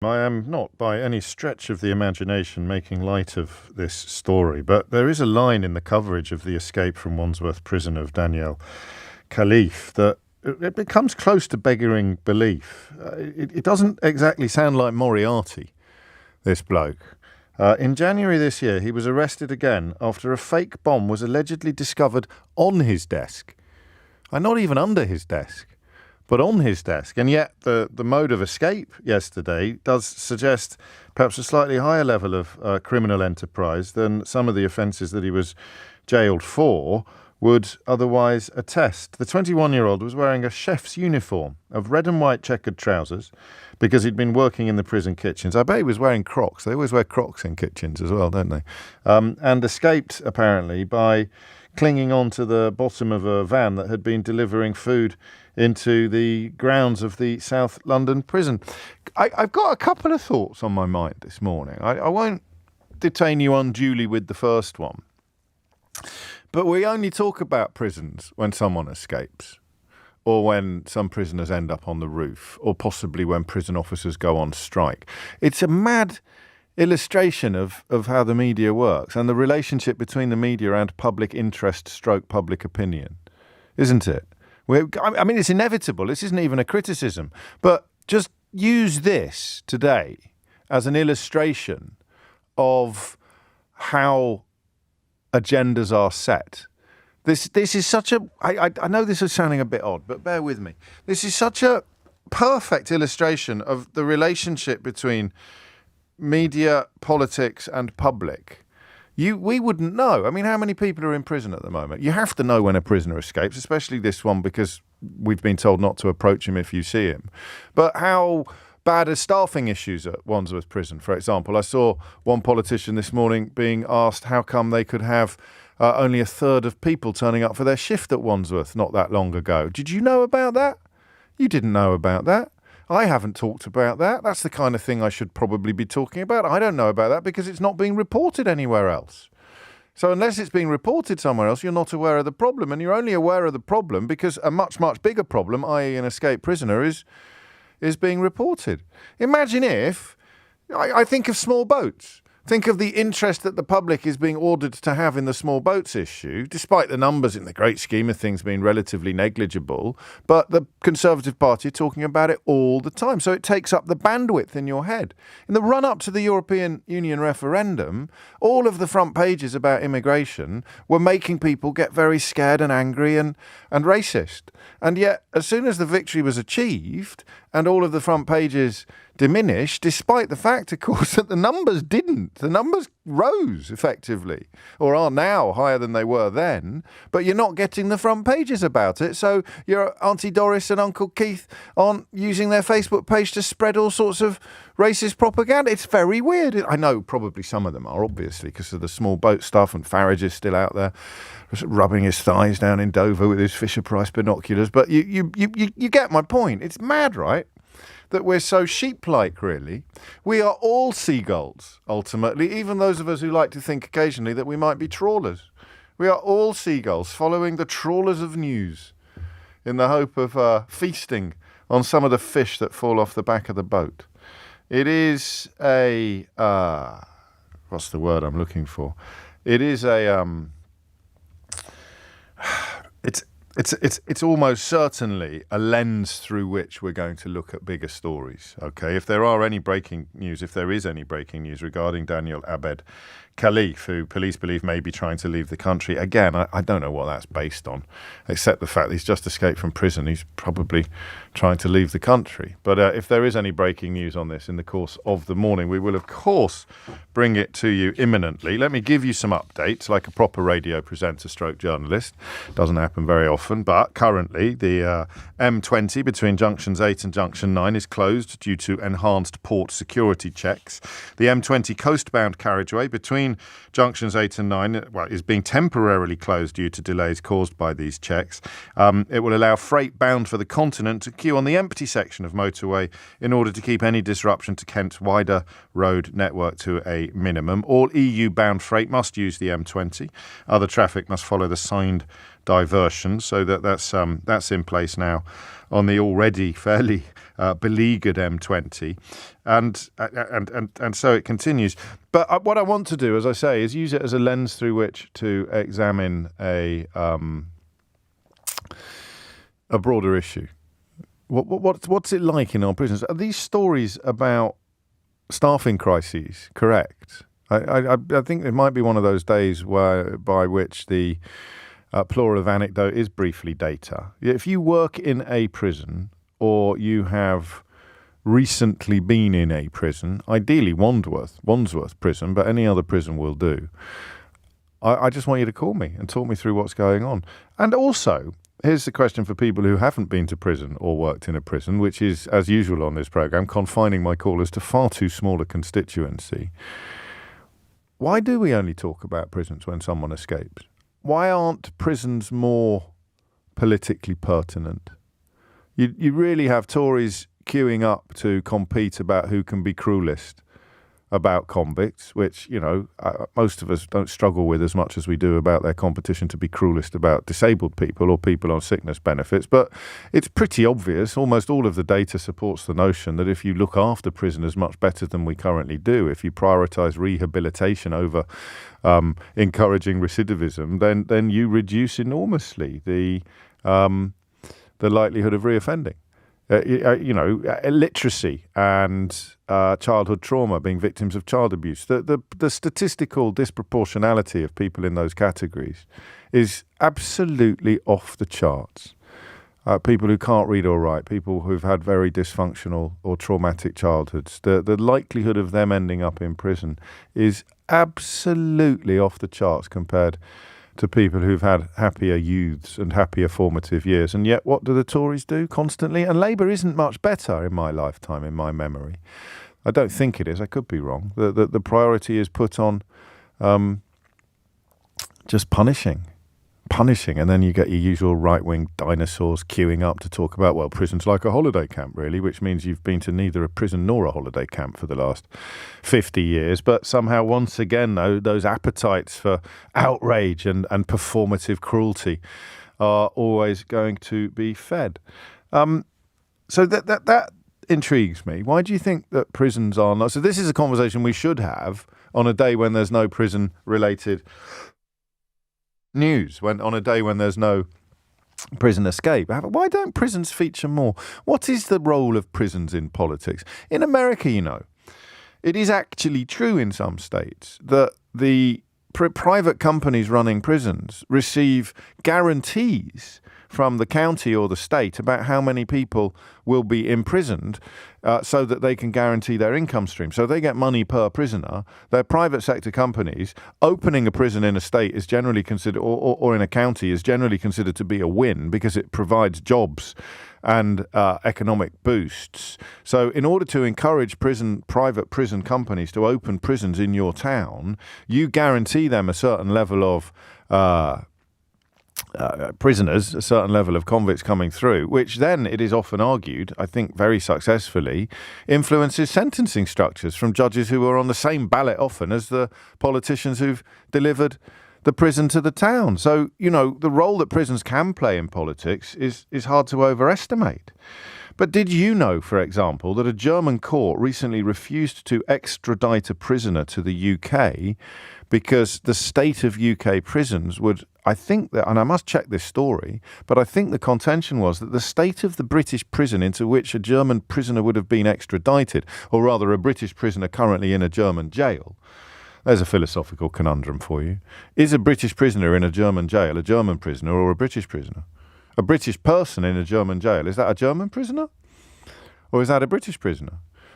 I am not by any stretch of the imagination making light of this story, but there is a line in the coverage of the escape from Wandsworth prison of Daniel Khalife that it becomes close to beggaring belief. It doesn't exactly sound like Moriarty, this bloke. In January this year, he was arrested again after a fake bomb was allegedly discovered on his desk. And not even under his desk, but on his desk. And yet the mode of escape yesterday does suggest perhaps a slightly higher level of criminal enterprise than some of the offences that he was jailed for would otherwise attest. The 21-year-old was wearing a chef's uniform of red and white checkered trousers because he'd been working in the prison kitchens. I bet he was wearing Crocs. They always wear Crocs in kitchens as well, don't they? And escaped, apparently, by clinging onto the bottom of a van that had been delivering food into the grounds of the South London prison. I've got a couple of thoughts on my mind this morning. I won't detain you unduly with the first one. But we only talk about prisons when someone escapes, or when some prisoners end up on the roof, or possibly when prison officers go on strike. It's a mad illustration of how the media works and the relationship between the media and public interest / public opinion, isn't it? I mean, it's inevitable. This isn't even a criticism. But just use this today as an illustration of how agendas are set. This is such a... I know this is sounding a bit odd, but bear with me. This is such a perfect illustration of the relationship between media, politics and public. We wouldn't know. I mean, how many people are in prison at the moment? You have to know when a prisoner escapes, especially this one, because we've been told not to approach him if you see him. But how bad are staffing issues at Wandsworth Prison, for example? I saw one politician this morning being asked how come they could have only a third of people turning up for their shift at Wandsworth not that long ago. Did you know about that? You didn't know about that. I haven't talked about that. That's the kind of thing I should probably be talking about. I don't know about that because it's not being reported anywhere else. So unless it's being reported somewhere else, you're not aware of the problem. And you're only aware of the problem because a much, much bigger problem, i.e. an escaped prisoner, is being reported. Imagine if, I think of small boats. Think of the interest that the public is being ordered to have in the small boats issue, despite the numbers in the great scheme of things being relatively negligible. But the Conservative Party are talking about it all the time. So it takes up the bandwidth in your head. In the run-up to the European Union referendum, all of the front pages about immigration were making people get very scared and angry and racist. And yet, as soon as the victory was achieved and all of the front pages diminished, despite the fact, of course, that the numbers didn't. The numbers rose, effectively, or are now higher than they were then, but you're not getting the front pages about it. So your Auntie Doris and Uncle Keith aren't using their Facebook page to spread all sorts of racist propaganda. It's very weird. I know probably some of them are, obviously, because of the small boat stuff, and Farage is still out there rubbing his thighs down in Dover with his Fisher-Price binoculars. But you get my point. It's mad, right? That we're so sheep-like, really. We are all seagulls, ultimately, even those of us who like to think occasionally that we might be trawlers. We are all seagulls following the trawlers of news in the hope of feasting on some of the fish that fall off the back of the boat. It is a... what's the word I'm looking for? It is a... It's almost certainly a lens through which we're going to look at bigger stories. Okay, if there is any breaking news regarding Daniel Abed Khalife, who police believe may be trying to leave the country, again, I don't know what that's based on, except the fact that he's just escaped from prison. He's probably trying to leave the country. But if there is any breaking news on this in the course of the morning, we will, of course, bring it to you imminently. Let me give you some updates, like a proper radio presenter / journalist. Doesn't happen very often, but currently the M20 between junctions 8 and junction 9 is closed due to enhanced port security checks. The M20 coastbound carriageway between junctions 8 and 9 is being temporarily closed due to delays caused by these checks. It will allow freight bound for the continent to queue on the empty section of motorway in order to keep any disruption to Kent's wider road network to a minimum. All EU-bound freight must use the M20. Other traffic must follow the signed diversion, so that's in place now on the already fairly beleaguered M20, and so it continues. But what I want to do, as I say, is use it as a lens through which to examine a broader issue. What's it like in our prisons? Are these stories about staffing crises correct? I think it might be one of those days by which the plural of anecdote is briefly data. If you work in a prison or you have recently been in a prison, ideally Wandsworth prison, but any other prison will do, I just want you to call me and talk me through what's going on. And also, here's the question for people who haven't been to prison or worked in a prison, which is, as usual on this programme, confining my callers to far too small a constituency. Why do we only talk about prisons when someone escapes? Why aren't prisons more politically pertinent? You really have Tories queuing up to compete about who can be cruelest about convicts, which, most of us don't struggle with as much as we do about their competition to be cruelest about disabled people or people on sickness benefits. But it's pretty obvious, almost all of the data supports the notion that if you look after prisoners much better than we currently do, if you prioritise rehabilitation over encouraging recidivism, then you reduce enormously the likelihood of reoffending. Illiteracy and childhood trauma, being victims of child abuse. The statistical disproportionality of people in those categories is absolutely off the charts. People who can't read or write, people who've had very dysfunctional or traumatic childhoods, the likelihood of them ending up in prison is absolutely off the charts compared to people who've had happier youths and happier formative years. And yet what do the Tories do constantly? And Labour isn't much better in my lifetime, in my memory. I don't think it is. I could be wrong. The priority is put on just punishing. And then you get your usual right-wing dinosaurs queuing up to talk about, well, prison's like a holiday camp, really, which means you've been to neither a prison nor a holiday camp for the last 50 years. But somehow, once again, though, those appetites for outrage and performative cruelty are always going to be fed. So that intrigues me. Why do you think that prisons are not... So this is a conversation we should have on a day when there's no prison-related news, on a day when there's no prison escape. Why don't prisons feature more? What is the role of prisons in politics? In America, it is actually true in some states that the private companies running prisons receive guarantees from the county or the state about how many people will be imprisoned so that they can guarantee their income stream. So they get money per prisoner. Their private sector companies, opening a prison in a state is generally considered, or in a county, is generally considered to be a win because it provides jobs and economic boosts. So in order to encourage private prison companies to open prisons in your town, you guarantee them a certain level of prisoners, a certain level of convicts coming through, which then, it is often argued, I think very successfully, influences sentencing structures from judges who are on the same ballot often as the politicians who've delivered the prison to the town. So, the role that prisons can play in politics is hard to overestimate. But did you know, for example, that a German court recently refused to extradite a prisoner to the UK because the state of UK prisons would, I think that, and I must check this story, but I think the contention was that the state of the British prison into which a German prisoner would have been extradited, or rather a British prisoner currently in a German jail. There's a philosophical conundrum for you. Is a British prisoner in a German jail a German prisoner or a British prisoner? A British person in a German jail, is that a German prisoner? Or is that a British prisoner?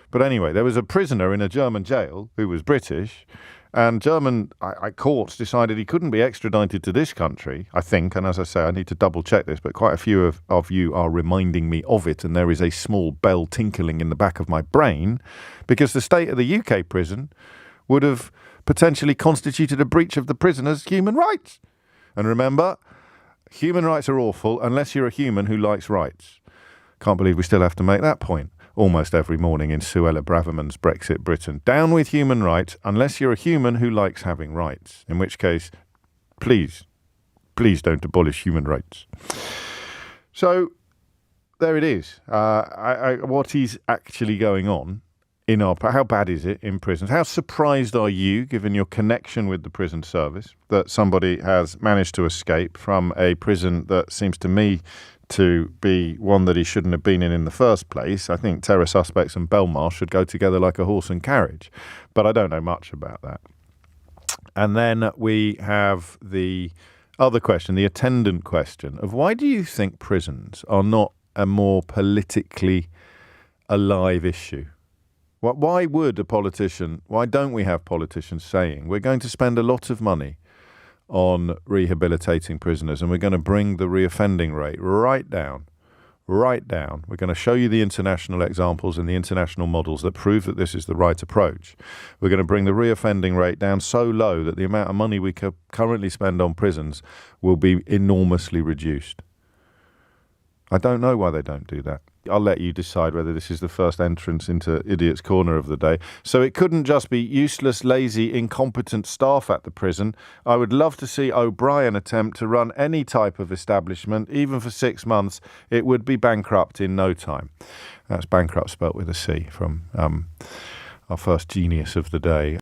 But anyway, there was a prisoner in a German jail who was British, and German courts decided he couldn't be extradited to this country, I think, and as I say, I need to double check this, but quite a few of you are reminding me of it, and there is a small bell tinkling in the back of my brain, because the state of the UK prison would have potentially constituted a breach of the prisoner's human rights. And remember, human rights are awful unless you're a human who likes rights. Can't believe we still have to make that point almost every morning in Suella Braverman's Brexit Britain. Down with human rights unless you're a human who likes having rights. In which case, please please don't abolish human rights. So there it is. What is actually going on in how bad is it in prisons? How surprised are you, given your connection with the prison service, that somebody has managed to escape from a prison that seems to me to be one that he shouldn't have been in the first place? I think terror suspects and Belmarsh should go together like a horse and carriage, but I don't know much about that. And then we have the other question, the attendant question of why do you think prisons are not a more politically alive issue? Why don't we have politicians saying we're going to spend a lot of money on rehabilitating prisoners and we're going to bring the reoffending rate right down? We're going to show you the international examples and the international models that prove that this is the right approach. We're going to bring the reoffending rate down so low that the amount of money we currently spend on prisons will be enormously reduced. I don't know why they don't do that. I'll let you decide whether this is the first entrance into Idiot's Corner of the day. So it couldn't just be useless, lazy, incompetent staff at the prison. I would love to see O'Brien attempt to run any type of establishment, even for 6 months. It would be bankrupt in no time. That's bankrupt spelt with a C from our first genius of the day.